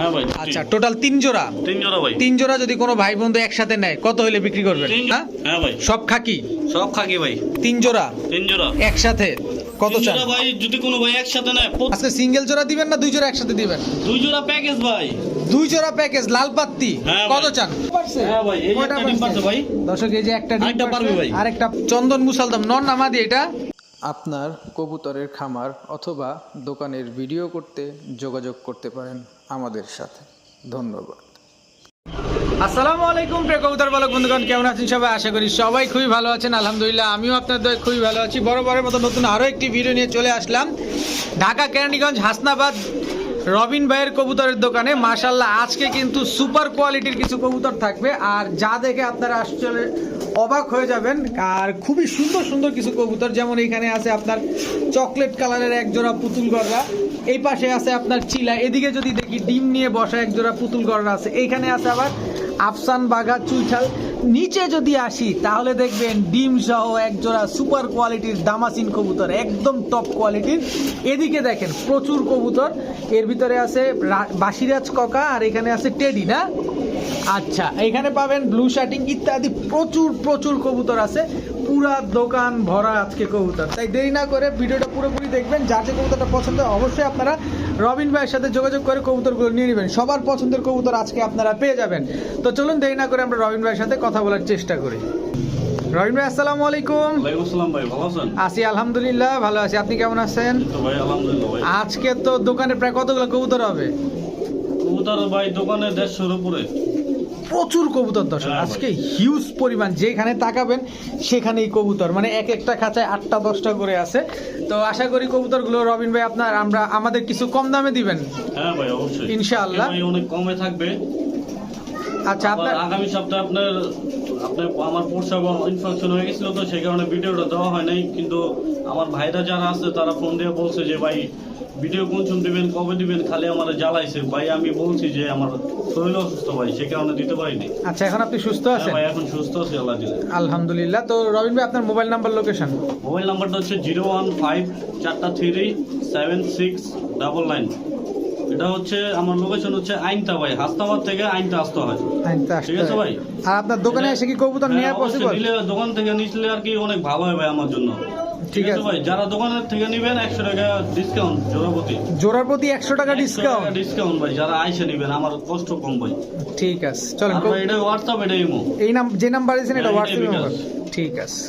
হ্যাঁ ভাই। আচ্ছা, টোটাল 3 জোড়া। 3 জোড়া ভাই। 3 জোড়া যদি কোনো ভাই বন্ধু একসাথে নেয় কত হলে বিক্রি করবেন? হ্যাঁ ভাই। সব খাকি? সব খাকি ভাই। 3 জোড়া? 3 জোড়া একসাথে কত চান? 3 জোড়া ভাই, যদি কোনো ভাই একসাথে নেয়। আজকে সিঙ্গেল জোড়া দিবেন না 2 জোড়া একসাথে দিবেন? 2 জোড়া প্যাকেজ ভাই। 2 জোড়া প্যাকেজ লাল পাত্তি। হ্যাঁ কত ভাই। চান? হ্যাঁ ভাই, এই একটা ডিম পাচ্ছে ভাই। দর্শক এই যে একটা ডিম আরেকটা পারবে ভাই। আরেকটা চন্দন মুসালদম নন নামাদি এটা। আপনার কবুতরের খামার অথবা দোকানের ভিডিও করতে যোগাযোগ করতে পারেন আমাদের সাথে। ধন্যবাদ। আসসালামু আলাইকুম প্রিয় কবুতর পালক বন্ধুগণ, কেমন আছেন সবাই? আশা করি সবাই খুবই ভালো আছেন। আলহামদুলিল্লাহ আমিও আপনাদের খুবই ভালো আছি। বরাবরের মতো নতুন আরও একটি ভিডিও নিয়ে চলে আসলাম ঢাকা কেরানীগঞ্জ হাসনাবাদ রবিন ভাইয়ের কবুতরের দোকানে। মাশাআল্লাহ আজকে কিন্তু সুপার কোয়ালিটির কিছু কবুতর থাকবে, আর যা দেখে আপনারা আসলে অবাক হয়ে যাবেন। আর খুবই সুন্দর সুন্দর কিছু কবুতর, যেমন এখানে আছে আপনার চকলেট কালারের এক জোড়া পুতুল গড়রা, এই পাশে আছে আপনার চিলা, এদিকে যদি দেখি ডিম নিয়ে বসা এক জোড়া পুতুল গড়রা আছে, এইখানে আছে আবার আফসান বাঘা চুইঠাল। নিচে যদি আসি তাহলে দেখবেন ডিম সহ এক জোড়া সুপার কোয়ালিটির দামাসিন কবুতর, একদম টপ কোয়ালিটির। এদিকে দেখেন প্রচুর কবুতর, এর ভিতরে আছে বাসিরাজ ককা, আর এখানে আছে টেডি না? আচ্ছা, এখানে পাবেন ব্লু শার্টিং ইত্যাদি প্রচুর প্রচুর কবুতর আছে। পুরা দোকান ভরা আজকে কবুতর, তাই দেরি না করে ভিডিওটা পুরোপুরি দেখবেন। যার যে কবুতরটা পছন্দ হয় অবশ্যই আপনারা রবিন ভাইয়ের সাথে যোগাযোগ করে কবুতরগুলো নিয়ে নেবেন। সবার পছন্দের কবুতর আজকে আপনারা পেয়ে যাবেন। তো চলুন দেরি না করে আমরা রবিন ভাইয়ের সাথে কথা বলার চেষ্টা করি। রবিন ভাই আসসালামু আলাইকুম। ওয়ালাইকুম আসসালাম ভাই, ভালো আছেন? আছি আলহামদুলিল্লাহ, ভালো আছি। আপনি কেমন আছেন? তো ভাই আলহামদুলিল্লাহ ভাই। আজকে তো দোকানে প্রায় কতগুলো কবুতর হবে? কবুতর ভাই দোকানে 150-এর উপরে। প্রচুর কবুতর দর্শক, হ্যাঁ আজকে হিউজ পরিমাণ, যেখানে তাকাবেন সেখানেই কবুতর, মানে এক একটা খাঁচায় 8টা 10টা করে আছে। তো আশা করি কবুতরগুলো রবিন ভাই আমাদের কিছু কম দামে দিবেন। হ্যাঁ ভাই অবশ্যই ইনশাআল্লাহ ভাই, অনেক কমে থাকবে। আচ্ছা, আপনার আগামী সপ্তাহে আপনার আমার প্রসাব ইনফেকশন হয়ে গেছিল, তো সেই কারণে ভিডিওটা দেওয়া হয় নাই। কিন্তু আমার ভাইরা যারা আছে তারা ফোন দিয়ে বলছে যে ভাই ভিডিও কোন দিবেন, কবে দিবেন, খালি আমার জ্বালাইছে ভাই। আমি বলছি যে আমার শরীর অসুস্থ ভাই, সে কারণে দিতে পারিনি। আচ্ছা, এখন আপনি সুস্থ আছেন? ভাই এখন সুস্থ আছি আল্লাহ দিলে। আলহামদুলিল্লাহ। তো রবিন ভাই আপনার মোবাইল নাম্বার, লোকেশন? মোবাইল নাম্বারটা হচ্ছে 015437699। এটা হচ্ছে আমার লোকেশন হচ্ছে আইনতা ভাই, হাসনাবাদ থেকে আইনতা আসতে হয়। ঠিক আছে ভাই। আর আপনার দোকানে এসে কি কবুতর নেওয়া পসিবল? দোকান থেকে নিলে আর কি অনেক ভালো হয় ভাই আমার জন্য। ঠিক আছে ভাই, যারা দোকানের থেকে নেবেন 100 টাকা ডিসকাউন্ট জোড়ার প্রতি 100 টাকা ডিসকাউন্ট ভাই। যারা আইসে নেবেন আমার কষ্ট কম ভাই। ঠিক আছে, চলেন। এটা হোয়াটসঅ্যাপ, এটা ইমো, এই যে নাম্বার দিয়েছেন এটা হোয়াটসঅ্যাপ নাম্বার। ঠিক আছে,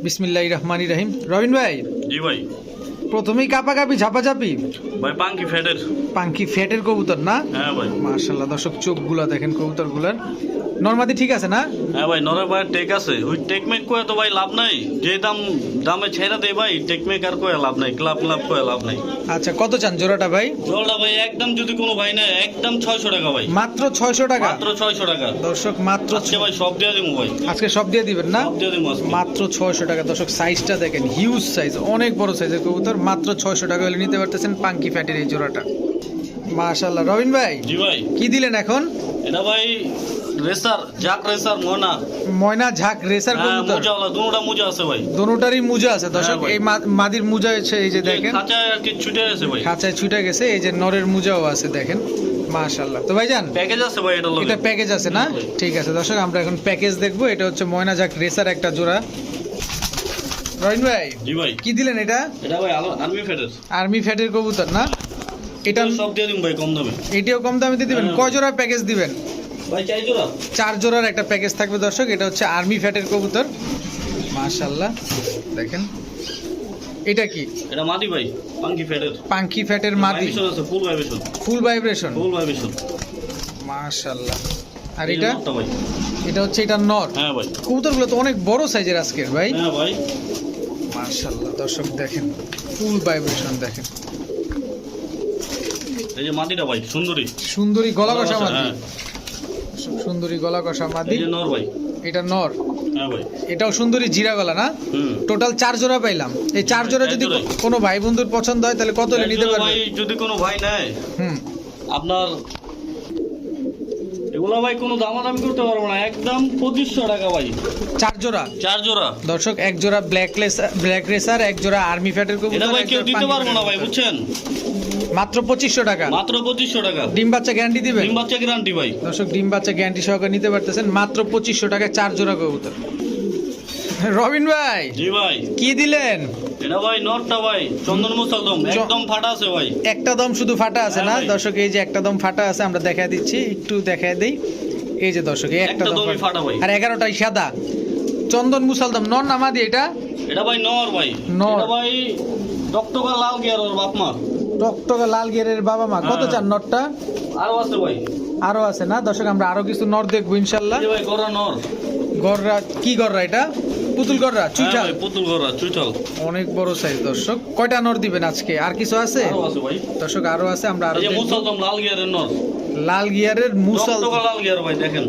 বিসমিল্লাহির রহমানির রহিম। রবিন ভাই, জি ভাই। প্রথমেই কাপাকাপি ঝাপাঝাপি ভাই পাঙ্কি ফেটের কবুতর না? হ্যাঁ ভাই। মাশাআল্লাহ দর্শক চোখগুলা দেখেন কবুতরগুলার, নরমাদি ঠিক আছে না? হ্যাঁ ভাই, নরে ভাই টেক আছে। ওই টেকমেক কয়ে তো ভাই লাভ নাই, যে দামে ছেড়ে দেয় ভাই, টেকমেক আর কয়ে লাভ নাই, ক্লাব কয়ে লাভ নাই। আচ্ছা, কত চান জোড়াটা ভাই? জোড়াটা ভাই একদম, যদি কোনো ভাই না, একদম 600 টাকা ভাই। মাত্র 600 টাকা? মাত্র 600 টাকা দর্শক, মাত্র আজকে ভাই সব দিয়ে দিব ভাই। আজকে সব দিয়ে দিবেন না? সব দিয়ে দিব আজকে। মাত্র 600 টাকা দর্শক। সাইজটা দেখেন, হিউজ সাইজ, অনেক বড় সাইজের কবুতর। মাত্র 600 টাকা হলে নিতে পারতেছেন পাঙ্কি ফ্যাটের এই জোড়াটা। মাশাআল্লাহ। রবিন ভাই, জি ভাই, কি দিলেন এখন? এটা ভাই ঝাঁক রেসার ময়না ঝাঁক রেসার কবুতর। দুটোটা মুজা আছে ভাই, দুটোটারই মুজা আছে দর্শক। এই মাদির মুজা আছে, এই যে দেখেন খাঁচায় আর কি ছুটে গেছে ভাই, খাঁচায় ছুটে গেছে। এই যে নরের মুজাও আছে দেখেন, মাশাআল্লাহ। তো ভাইজান প্যাকেজ আছে ভাই, এটা প্যাকেজ আছে না? ঠিক আছে দর্শক, আমরা এখন প্যাকেজ দেখবো। এটা হচ্ছে ময়না ঝাঁক রেসার একটা জোড়া। রবিন ভাই, জি ভাই, কি দিলেন এটা? এটা ভাই আর্মি ফ্যাটের কবুতর না? এটা সব দিয়ে দিন ভাই কম দামে। এটাও কম দামে দিয়ে দিবেন? কয় জোড়া প্যাকেজ দিবেন ভাই? 4 জোড়া। 4 জোড়ার একটা প্যাকেজ থাকবে দর্শক। এটা হচ্ছে আর্মি ফ্যাটের কবুতর, মাশাআল্লাহ দেখেন। এটা কি? এটা মাদি ভাই, পাঙ্কি ফ্যাটের মাদি। ফুল ভাইব্রেশন। মাশাআল্লাহ। আর এটা ভাই, এটা হচ্ছে এটা নর। হ্যাঁ ভাই। কবুতরগুলো তো অনেক বড় সাইজের আজকের ভাই। হ্যাঁ ভাই, মাশাআল্লাহ দর্শক দেখেন, ফুল ভাইব্রেশন দেখেন। এই যে মাদিটা ভাই, সুন্দরী গলা কষা মাদি। সুন্দরী গলা কষা মাদি। এই যে নর ভাই, এটা নর। হ্যাঁ ভাই, এটাও সুন্দরী জিরা গলা না? টোটাল 4 জোড়া পাইলাম। এই 4 জোড়া যদি কোনো ভাই বন্ধুর পছন্দ হয় তাহলে কত হলে নিতে পারবে? ভাই যদি কোনো ভাই নেয়, আপনার এগুলো ভাই কোনো দামাদামি করতে পারবো না, একদম 2500 টাকা ভাই। 4 জোড়া দর্শক। এক জোড়া ব্ল্যাক রেসার, এক জোড়া আর্মি ফ্যাটের কবুতর। এটা ভাই কেউ দিতে পারবো না ভাই, বুঝছেন? মাত্র 2500 টাকা। মাত্র 2500 টাকা। ডিম বাচ্চা গ্যারান্টি দিবেন? ডিম বাচ্চা গ্যারান্টি ভাই। দর্শক ডিম বাচ্চা গ্যারান্টি সহকারে নিতে পারতেছেন মাত্র 2500 টাকায় 4 জোড়া কবুতর। রবিন ভাই, জি ভাই, কি দিলেন? এটা ভাই নরটা ভাই চন্দন মুসালদম, একদম ফাটা আছে ভাই। একটা দম শুধু ফাটা আছে না? হ্যাঁ ভাই। দর্শক এই যে একটা দম ফাটা আছে, আমরা দেখায় দিচ্ছি, একটু দেখায় দেই। এই যে দর্শক এই একটা একটা দম দমই ফাটা ভাই। আর 11টাই সাদা। চন্দন মুসালদম নর না মাদি এটা? এটা ভাই নর ভাই। নর। এটা ভাই টকটকা লাল গিয়ার ওর বাপ মা। টকটকা লাল গিয়ারের বাবা মা। কত হ্যাঁ। চান নরটা? আরো আছে ভাই। আরো আছে না? দর্শক আমরা আরো কিছু নর দেখবো ইনশাল্লাহ। এই ভাই গররা নর। গররা কি গররা এটা? পুতুল গররা, হ্যাঁ চুইঠাল। ভাই, পুতুল গররা চুইঠাল। অনেক বড় সাইজ দর্শক। কয়টা নর দিবেন আজকে? আর কিছু আছে? আরো আছে ভাই। দর্শক আরো আছে, আমরা আরো এই যে দেখবো। মুসালদম লাল গিয়ারের নর। লাল গিয়ারের মুসাল টকটকা লাল গিয়ার ভাই দেখেন।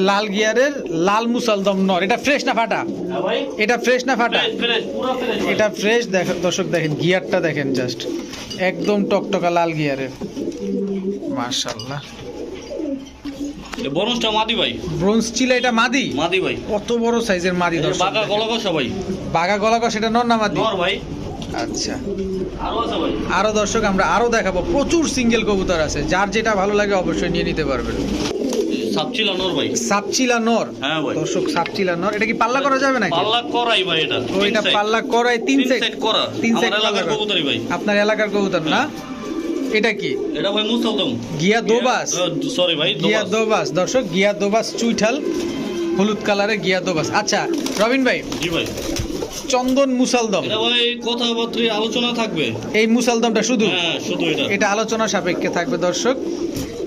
লাল গিয়ারের লাল মুসালদম নর। এটা ফ্রেশ না ফাটা? হ্যাঁ ভাই, এটা ফ্রেশ না ফাটা? ফ্রেশ ফ্রেশ পুরো ফ্রেশ। এটা ফ্রেশ। দেখেন দর্শক, দেখেন গিয়ারটা দেখেন, জাস্ট একদম টকটকা লাল গিয়ারের। মাশাআল্লাহ। বনসটা মাদি ভাই। ব্রোঞ্জ চিলা এটা মাদি? মাদি ভাই। কত বড় সাইজের মাদি এই যে দর্শক। বাঘা গলা কষা ভাই। বাঘা গলা কষ এটা নর না মাদি? নর ভাই। আচ্ছা, আরো আছে ভাই। আরো দর্শক আমরা আরো দেখাবো। প্রচুর সিঙ্গেল কবুতর আছে, যার যেটা ভালো লাগে অবশ্যই নিয়ে নিতে পারবেন। সাপচিলা নর ভাই। সাপচিলা নর। হ্যাঁ ভাই। দর্শক সাপচিলা নর, এটা কি পাল্লা করা যাবে নাকি? পাল্লা করাই ভাই এটা। ও এটা পাল্লা করাই তিন সাইড করা। তিন সাইড আমার এলাকার পাল্লা করা। কবুতরই ভাই। আপনার এলাকার কবুতর না? এটা কি? এটা ভাই মুসালদম। গিয়া দোবাস। সরি ভাই, গিয়া দোবাস। দোবাস দর্শক, গিয়া দোবাস চুইঠাল, হলুদ কালারের গিয়া দোবাস। আচ্ছা রবিন ভাই, জি ভাই। চন্দন মুসালদম, এটা ভাই কথাবার্তা আলোচনা থাকবে। এই মুসালদমটা শুধু? হ্যাঁ শুধু এটা। এটা আলোচনা সাপেক্ষে থাকবে দর্শক।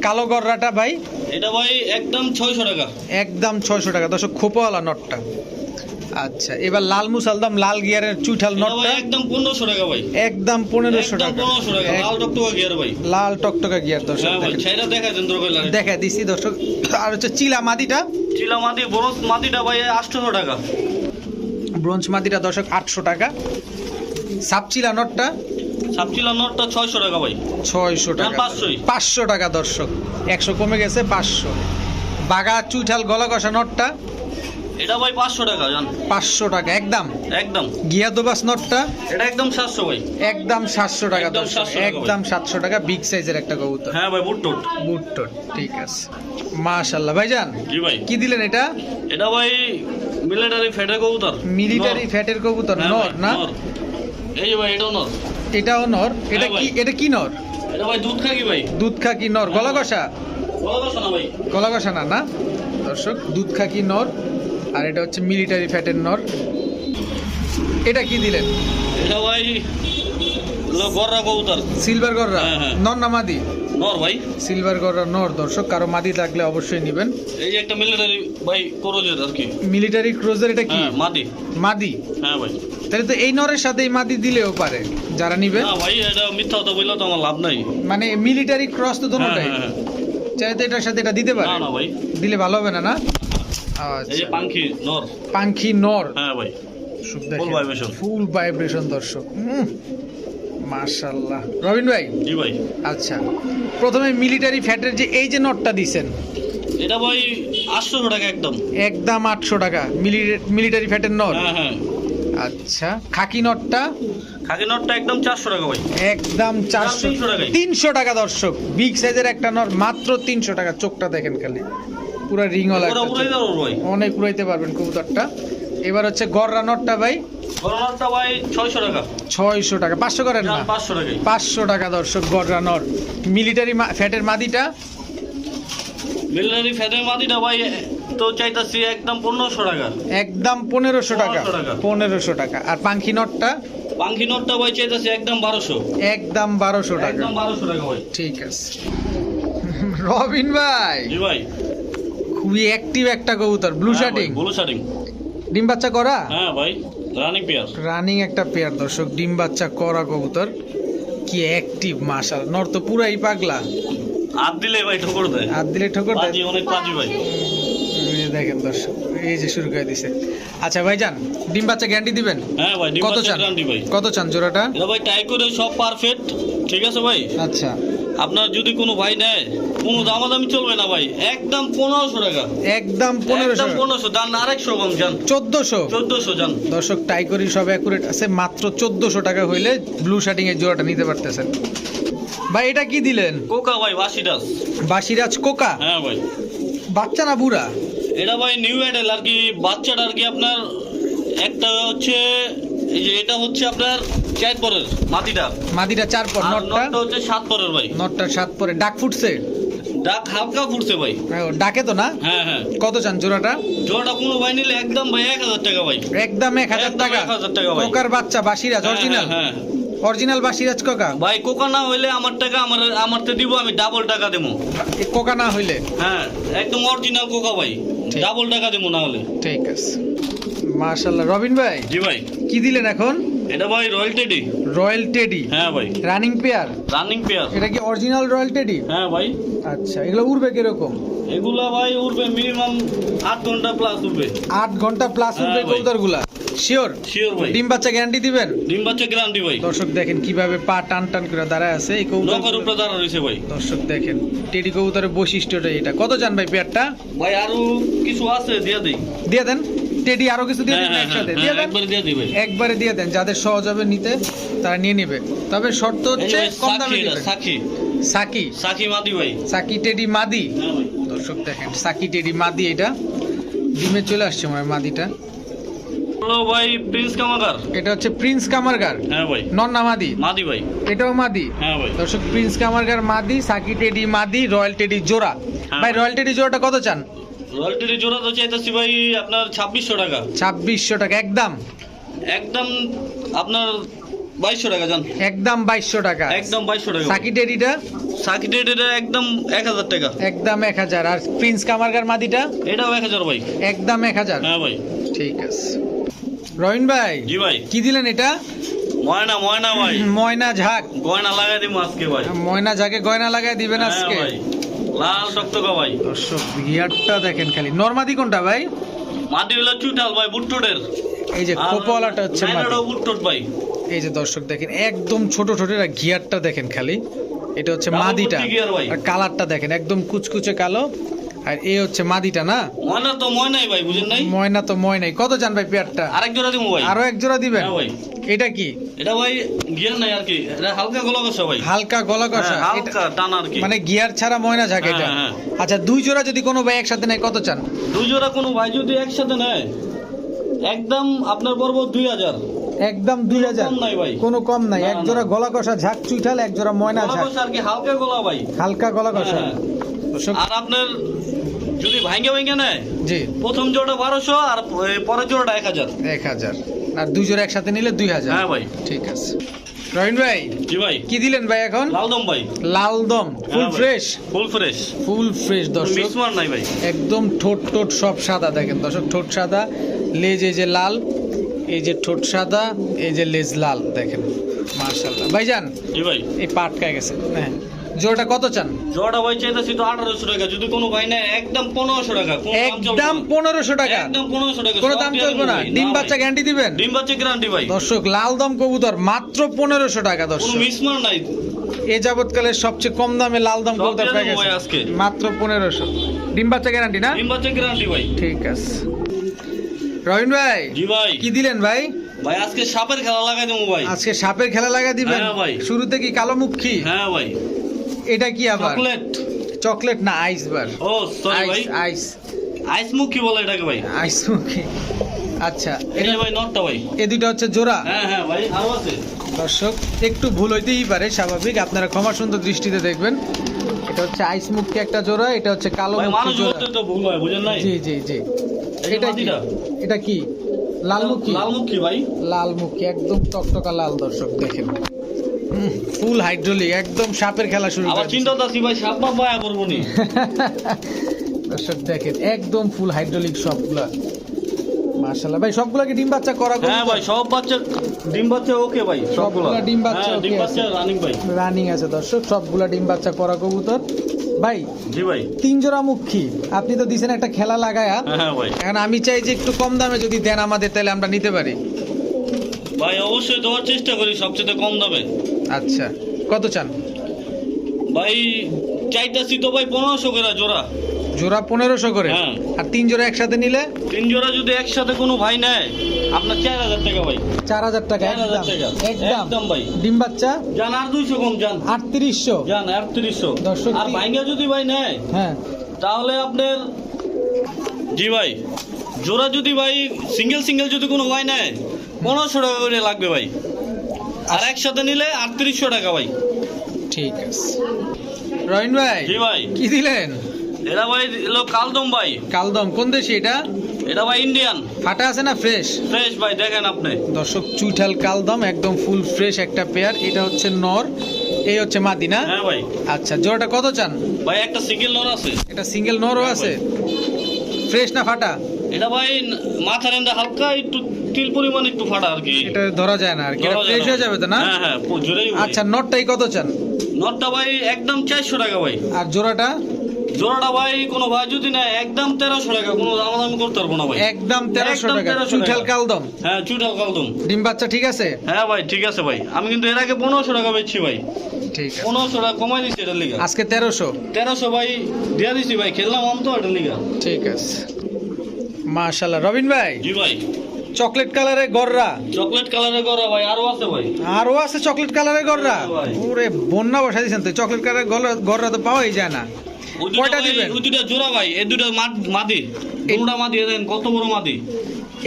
কালো গররাটা ভাই? এটা ভাই একদম 600 টাকা। একদম 600 টাকা দর্শক, খোপাওয়ালা নটটা। আচ্ছা, এবার লাল মুসালদম লাল গিয়ারের চুইঠাল এটা নটটা? ভাই একদম 1500 টাকা ভাই। একদম 1500 একদম টাকা। 1500 টাকা। লাল টকটকা গিয়ার ভাই। লাল টকটকা গিয়ার দর্শক। হ্যাঁ ভাই, সেটা দেখা দেন দরকার লাগে। দেখা দিছি দর্শক। আর হচ্ছে চিলা মাদিটা? চিলা মাদি বরস মাদিটা ভাই 800 টাকা। ব্রোঞ্জ মাদিটা দর্শক 800 টাকা। সাপচিলা নটটা? সাপচিলা নরটা 600 টাকা ভাই। 600 টাকা। 500 500 টাকা দর্শক, 100 কমে গেছে 500। বাগা চুইঠাল গলা কষা নটটা? এটা ভাই 500 টাকা জান। 500 টাকা একদম। একদম। গিয়া দোবাস নটটা? এটা একদম 700 ভাই। একদম 700 টাকা একদম দর্শক, 700 টাকা একদম 700 টাকা। বিগ সাইজের একটা কবুতর। হ্যাঁ ভাই, বুটটুট। বুটটুট, ঠিক আছে। মাশাআল্লাহ ভাইজান, জি ভাই। কি দিলেন এটা? এটা ভাই মিলিটারি ফেডার কবুতর। মিলিটারি নর। ফ্যাটের কবুতর হ্যাঁ নর ভাই, না? নর। এই যে ভাই এটাও নর। এটাও নর? এটা হ্যাঁ কি? ভাই। এটা কি নর? এটা ভাই দুধ খাকি ভাই। দুধ খাকি নর, গলা কষা? বলা কথা না ভাই। গলা কষা না না দর্শক, দুধ খাকি নর। আর এটা হচ্ছে মিলিটারি ফ্যাটের নর। এটা কি দিলেন? এটা ভাই গররা কবুতর। সিলভার গররা হ্যাঁ, হ্যাঁ। নর না মাদি? নর ভাই। সিলভার গররা নর দর্শক, কারো মাদি লাগলে অবশ্যই নেবেন। এই যে একটা মিলিটারি ভাই করোজের আর কি। মিলিটারি ক্রুজার, এটা কি? হ্যাঁ মাদি। মাদি? হ্যাঁ ভাই। তাহলে তো এই নরের সাথে এই মাদি দিলেও পারে যারা নিবে। না ভাই, এটা মিথ্যা কথা বললে তো আমার লাভ নাই। মানে মিলিটারি ক্রস তো হ্যাঁ, দুটোটাই, হ্যাঁ, হ্যাঁ। চাইতে এটার সাথে এটা দিতে পারে? না না ভাই, দিলে ভালো হবে না না? এই যে আচ্ছা, পাঙ্খি নর। পাঙ্খি নর। হ্যাঁ ভাই, ফুল vibration। ফুল ভাইব্রেশন দর্শক। মাশাআল্লাহ। রবিন ভাই, জি ভাই। আচ্ছা প্রথমে মিলিটারি ফ্যাটের যে এই যে নটটা দিছেন, এটা ভাই 800 টাকা একদম। একদম 800 টাকা মিলিটারি ফ্যাটের নট। হ্যাঁ হ্যাঁ। আচ্ছা, খাকি নটটা? খাকি নটটা একদম 400 টাকা ভাই। একদম 400। 300 টাকায়। 300 টাকা দর্শক, বিগ সাইজের একটা নট মাত্র 300 টাকা। চোখটা দেখেন খালি, পুরো রিংওয়ালা ওরা একটা উড়াই চোখ। দাও ভাই। অনেক উড়াইতে পারবেন কবুতরটা। এবার হচ্ছে গররা নটটা ভাই? গররা নটটা ভাই 600 টাকা। 600 টাকা। 500 করেন না? 500 টাকাই। 500 টাকা দর্শক গররা নট। মিলিটারি ফ্যাটের মাদিটা? মিলিটারি ফেডার মাদিটা ভাই তো চাইতাছি একদম 1500 টাকা। একদম 1500 টাকা। 1500 টাকা। 1500 টাকা। আর পাঙ্খি নটটা? পাঙ্খি নটটা ভাই চাইতাছি একদম 1200। একদম 1200 টাকা। একদম 1200 টাকা ভাই। ঠিক আছে। রবিন ভাই, জি ভাই। খুবই অ্যাক্টিভ একটা কবুতর, ব্লু শার্টিং। ব্লু শার্টিং। ডিম বাচ্চা করা? হ্যাঁ ভাই, রানিং পেয়ার। রানিং একটা পেয়ার দর্শক, ডিম বাচ্চা করা কবুতর। কি অ্যাক্টিভ মাশাআল্লাহ। নর তো পুরাই পাগলা, হাত দিলে ভাই ঠোকর দেয়। হাত দিলে ঠোকর দেয়। পাজি, অনেক পাজি ভাই। এই যে দেখেন দর্শক, এই যে শুরু করে দিছে। আচ্ছা ভাইজান, ডিম বাচ্চা গ্যারান্টি দিবেন? হ্যাঁ ভাই, ডিম কত বাচ্চা চান? গ্যারান্টি ভাই। কত চান জোড়াটা? এটা ভাই টাই করে সব পারফেক্ট, ঠিক আছে ভাই। আচ্ছা, আপনার যদি কোনো ভাই নেয়, কোনো দামাদামি চলবে না ভাই, একদম 1500 টাকা। একদম একদম 1500। 1500 দান, আরেকশো কম যান। 1400। 1400 যান। দর্শক টাইকরি সব অ্যাকুরেট আছে, মাত্র 1400 টাকা হইলে ব্লু শার্টিং এর জোড়াটা নিতে পারতেছেন। ভাই এটা কি দিলেন? কোকা ভাই বাসিরাজ। বাসিরাজ কোকা। হ্যাঁ ভাই। বাচ্চা না বুড়া? এটা ভাই নিউ অ্যাডাল আর কি, বাচ্চাটা আর কি আপনার একটা হচ্ছে এই যে এটা হচ্ছে আপনার 4 পরের মাটিটা। মাদিটা 4 পর, আর নটটা নটটা হচ্ছে 7 পরের ভাই। নটটা 7 পরে। ডাক ফুটছে? ডাক হালকা ফুটছে ভাই। ডাকে তো না? হ্যাঁ হ্যাঁ। কত চান জোড়াটা? জোড়াটা কোনো ভাই নিলে একদম ভাই 1000 টাকা ভাই। একদম 1000 টাকা? 1000 টাকা ভাই। কোকার বাচ্চা বাসিরাজ অরিজিনাল? হ্যাঁ অরিজিনাল বাসিরাজ কোকা ভাই। কোকা না হইলে আমার টাকা আমারতে দিব, আমি ডাবল টাকা দেবো। এই কোকা না হইলে? হ্যাঁ একদম অরিজিনাল কোকা ভাই, ডাবল টাকা দেবো না হলে। ঠিক আছে, মাশাআল্লাহ। রবিন ভাই জি ভাই। কি দিলেন এখন? এটা ভাই রয়্যাল টেডি। Royal teddy? হ্যাঁ ভাই। Running pair? Running pair. এটা কি অরিজিনাল রয়্যাল টেডি? হ্যাঁ ভাই। আচ্ছা, এগুলো উড়বে কিরকম? এগুলা ভাই উড়বে মিনিমাম 8 ঘন্টা প্লাস উড়বে। 8 ঘন্টা প্লাস উড়বে হ্যাঁ ভাই। কবুতরগুলা? শিওর? শিওর ভাই। ডিম বাচ্চা গ্যারান্টি দিবেন? ডিম বাচ্চা গ্যারান্টি ভাই। দর্শক দেখেন কিভাবে পা টান টান করে দাঁড়ায় আছে এই কবুতর। নৌকার উপরে দাঁড়া রয়েছে ভাই। দর্শক দেখেন টেডি কবুতরের বৈশিষ্ট্যটা এটা। কত চান ভাই পেয়ারটা? ভাই আরো কিছু আছে দিয়ে দেই। দিয়ে দেন। টেডি আরো কিছু দিয়ে দেন একসাথে? দিয়ে দেন, একবারে দিয়ে দিই ভাই। একবারে দিয়ে দেন। যাদের সহজ হবে নিতে তারা নিয়ে নেবে, তবে শর্ত হচ্ছে কম দামে দিবেন। Psaki Psaki? সাকি মাদি ভাই। সাকি টেডি মাদি? হ্যাঁ ভাই। দর্শক দেখেন সাকি টেডি মাদি, এটা ডিমে চলে আসছে মানে মাদিটা। হ্যালো ভাই প্রিন্স কামাগার। এটা হচ্ছে প্রিন্স কামারগার? হ্যাঁ ভাই। নন না মাদি? মাদি ভাই। এটাও মাদি? হ্যাঁ ভাই। দর্শক প্রিন্স কামারগার মাদি, সাকি টেডি মাদি, রয়্যাল টেডি জোড়া। ভাই রয়্যাল টেডি জোড়াটা কত চান? রয়্যাল টেডি জোড়া তো চাইতেছি ভাই আপনার 2600 টাকা। 2600 টাকা একদম? একদম আপনার 2200 টাকা জান। একদম 2200 টাকা? একদম 2200 টাকা। সাকি টেডিটা? সাকি টেডিটা একদম 1000 টাকা। একদম 1000। আর প্রিন্স কামারগার মাদিটা? এটাও 1000 ভাই। একদম 1000? হ্যাঁ ভাই। ঠিক আছে। রহিন ভাই জি ভাই। কি দিলেন এটা? ময়না ময়না ভাই। ময়না ঝাঁক? গয়না লাগাই দিব আজকে ভাই। ময়না ঝাঁকে গয়না লাগাই দিবেন হ্যাঁ আজকে? ভাই। লাল টকটকা ভাই। দর্শক গিয়ারটা দেখেন খালি। নরমাদি কোনটা ভাই? মাটি হলো চুটাল ভাই, বুটটোটের। এই যে খোপওয়ালাটা হচ্ছে মাদি। মাইনারও বুটটোট ভাই। এই যে দর্শক দেখেন একদম ছোট ছোট গিয়ারটা দেখেন খালি। এটা হচ্ছে Double মাদিটা। বুদ্ধি gear ভাই। আর কালারটা দেখেন একদম কুচকুচে কালো। আর এই হচ্ছে মাদিটা না? ময়না তো ময়নাই ভাই, বুঝেন নাই? ময়না তো ময়নাই। কত চান ভাই পেয়ারটা? আরেক জোড়া দিব ভাই। আরো এক জোড়া দিবেন? হ্যাঁ ভাই। এটা কি? এটা ভাই গিয়ার নাই আর কি, এটা হালকা গলা কষা ভাই। হালকা গলা কষা? হ্যাঁ, এটা- হালকা টান আর কি। মানে গিয়ার ছাড়া ময়না ঝাঁক এটা? হ্যাঁ, হ্যাঁ। আচ্ছা, দুই জোড়া যদি কোনো ভাই একসাথে নেয় কত চান? দুই জোড়া কোনো ভাই যদি একসাথে নেয় একদম আপনার পড়বো 2000। একদম 2000? কম নাই ভাই। কোনো কম নাই? না, এক জোড়া গলা কষা ঝাঁক চুইঠাল, এক জোড়া ময়না গলা ঝাঁক কষা আর কি, হালকা গলা ভাই। হালকা গলা কষা। হ্যাঁ। দর্শক আর আপনার যদি ভাঙ্গে ভাঙ্গে নেয় জি প্রথম জোড়া 1200 আর পরের জোড়াটা 1000। 1000। আর দুই জোড়া একসাথে নিলে 2000? হ্যাঁ ভাই। ঠিক আছে। রহিন ভাই জি ভাই। কি দিলেন ভাই এখন? লালদম ভাই। লাল দম full fresh? Full fresh. Full fresh দর্শক। মিসমার নাই ভাই। একদম ঠোঁট টোট সব সাদা দেখেন দর্শক। ঠোঁট সাদা, লেজ এই যে লাল, এই যে ঠোঁট সাদা, এই যে লেজ লাল দেখেন। মাশাআল্লাহ ভাইজান। জি ভাই। এই পা আটকায় গেছে। হ্যাঁ, জোড়াটা কত চান? জোড়া ভাই চাইতেছি তো 1800 টাকা, যদি কোনো ভাই নেয় একদম 1500 টাকা। কোনো দাম চলবে একদম না। 1500 টাকা? একদম 1500 টাকা। কোনো সব দাম দিয়ে চলবে দেবো না? ভাই। ডিম না বাচ্চা ভাই। গ্যারান্টি দিবেন? ডিম বাচ্চা গ্যারান্টি ভাই। দর্শক লাল দম কবুতর মাত্র 1500 টাকা কোনো দর্শক। মিসমার নাই। এ যাবৎকালের সবচেয়ে কম দামে লাল দম সব কবুতর দিয়ে পেয়ে দেবো ভাই গেছে আজকে। মাত্র 1500। ডিম বাচ্চা গ্যারান্টি না? ডিম বাচ্চা গ্যারান্টি ভাই। ঠিক আছে। রহিন ভাই জি ভাই। কি দিলেন ভাই? ভাই আজকে সাপের খেলা লাগাই দেবো ভাই। আজকে সাপের খেলা লাগা দিবেন? হ্যাঁ ভাই। শুরুতে কি কালো মুখী? হ্যাঁ ভাই। এটা কি আবার? চকলেট। চকলেট না আইস বার? ও সরি ভাই। আইস আইস আইস মুখ কি বলে এটাকে ভাই? আইস মুখী। আচ্ছা, এটা ভাই নটটা ভাই। এই দুটো হচ্ছে জোড়া? হ্যাঁ হ্যাঁ ভাই, আরো আছে। দর্শক একটু ভুল হইতেই পারে, স্বাভাবিক, আপনারা ক্ষমা সুন্দর দৃষ্টিতে দেখবেন। এটা হচ্ছে আইস মুখী একটা জোড়া, এটা হচ্ছে কালো ভাই মুখী মানুষ জোড়া। বলতে তো ভুল হয়, বুঝেন নাই? জি জি জি। এই যে এটা কি? মাদিটা। এটা কি? লাল মুখী? লাল মুখী ভাই। লাল মুখী একদম টকটকা লাল দর্শক দেখেন। ফুল হাইড্রোলিক, একদম সাপের খেলা শুরু আবার করে চিন্তা করছি ভাই সাপ বাপ ভায়া করবো নি। দর্শক দেখেন একদম ফুল হাইড্রোলিক সবগুলা। মাশাআল্লাহ ভাই, সবগুলা কি ডিম বাচ্চা করা? হ্যাঁ ভাই, সব বাচ্চা ডিম বাচ্চা ওকে ভাই, সবগুলা সবগুলা ডিম বাচ্চা হ্যাঁ, ডিম okay বাচ্চা আছে। রানিং ভাই। রানিং আছে দর্শক, সবগুলা ডিম বাচ্চা করা কবুতর। ভাই জি ভাই। 3 জোড়া মুখী আপনি তো দিছেন একটা খেলা লাগায়া। হ্যাঁ ভাই। এখন আমি চাই যে একটু কম দামে যদি দেন আমাদের, তাহলে আমরা নিতে পারি। ভাই অবশ্যই দেওয়ার চেষ্টা করি সবচেয়ে কম দামে। আচ্ছা, কত চান ভাই? চাইতাছি তো ভাই 1500 করে জোড়া। জোড়া 1500 করে? হ্যাঁ। আর 3 জোড়া একসাথে নিলে? 3 জোড়া যদি একসাথে কোনো ভাই নেয় আপনার 4000 টাকা ভাই। 4000 টাকা 4000 টাকা একদম ভাই। ডিম বাচ্চা জান আর 200 কম জান। 3800 জান 3800। দর্শক আর ভাইঙ্গা যদি ভাই নেয় হ্যাঁ তাহলে আপনার জি ভাই জোড়া যদি ভাই সিঙ্গেল যদি কোনো ভাই নেয় 1500 টাকা করে লাগবে ভাই। আর একসাথে নিলে 3800 টাকা ভাই। ঠিক আছে রহিন ভাই জি ভাই কি দিলেন? এটা ভাই এলো কালদম ভাই। কালদম কোন দেশি এটা? এটা ভাই ইন্ডিয়ান। ফাটা আছে না ফ্রেশ? ফ্রেশ ভাই দেখেন আপনি। দর্শক চুইঠাল কালদম একদম ফুল ফ্রেশ একটা পেয়ার। এটা হচ্ছে নর, এই হচ্ছে মাদি না? হ্যাঁ ভাই। আচ্ছা জোড়াটা কত চান? ভাই একটা সিঙ্গেল নর আছে। এটা সিঙ্গেল নরও হ্যাঁ আছে? ফ্রেশ না ফাটা? এটা ভাই মাথার এন্ডা হালকা একটু তিল পরিমাণ একটু ফাটা আর কি। এটা ধরা যায় না আর কি, এটা ধরা যায় ফ্রেশ না। হয়ে যাবে তো না? হ্যাঁ হ্যাঁ জোরেই। আচ্ছা নরটাই কত চান? নটটা ভাই একদম 400 টাকা ভাই। আর জোড়াটা? জোড়াটা ভাই কোনো ভাই যদি না একদম 1300 টাকা, কোনো দামাদামি করতে পারবো না ভাই। একদম 1300 একদম টাকা 1300 চুইঠাল টাকা। কালদম। হ্যাঁ চুইঠাল কালদম। ডিম বাচ্চা ঠিক আছে? হ্যাঁ ভাই ঠিক আছে ভাই। আমি কিন্তু এর আগে 1500 টাকা বেচছি ভাই। ঠিক আছে 1500 টাকা কমাই দিচ্ছি এটার লিগা। আজকে 1300। 1300 ভাই দিয়া দিছি ভাই, খেললাম আম তো এটার লিগা। ঠিক আছে মাশাআল্লাহ। রবিন ভাই জি ভাই চকলেট কালারের গররা, চকলেট কালারের করা ভাই আরো আছে ভাই। আরো আছে চকলেট কালারের গররা? হ্যাঁ ভাই। ওরে বন্যা বসাই দিয়েছেন তো, চকলেট কালারের গররা তো পাওয়াই যায় না। ওই দুটো কয়টা ভাই, দিবেন? ওই দুটো জোড়া ভাই, এই দুটো মাদি। দুটা মাদি দেখেন কত বড় মাদি।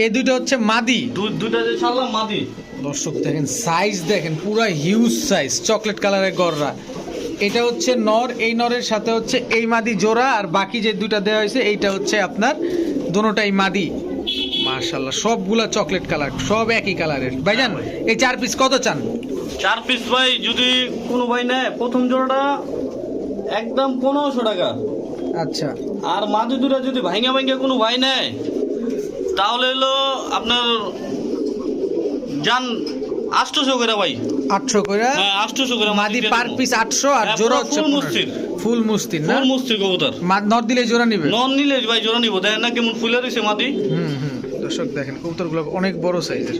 এই দুটো হচ্ছে মাদি। দুটা যে ছাড়লাম মাদি। দর্শক দেখেন সাইজ দেখেন, পুরো হিউজ সাইজ চকলেট কালারের গররা। এটা হচ্ছে নর, এই নরের সাথে হচ্ছে এই মাদি জোড়া, আর বাকি যে দুইটা দেওয়া হয়েছে এইটা হচ্ছে আপনার দুটোটাই মাদি। মাশাআল্লাহ সবগুলা চকলেট কালার, সব একই কালারের। ভাইজান এই 4 পিস কত চান? 4 পিস ভাই যদি কোনো ভাই নেয় প্রথম জোড়াটা একদম 1500 টাকা। আচ্ছা আর মাদি দুটা যদি ভাঙ্গা কোনো ভাই নেয় তাহলে হলো আপনার জান 800 করে ভাই। 800 করে? হ্যাঁ 800 করে মাদি পার পিস 800 আর হ্যাঁ, জোড়া পুরো হচ্ছে full মুস্তির। ফুল মুস্তির না? ফুল মুস্তি কবুতর। নর দিলে জোড়া নিবে? নন নিলে ভাই জোড়া নিব। দেখেন না কেমন ফুলে রয়েছে মাদি। দর্শক দেখেন কবুতরগুলো অনেক বড় সাইজের।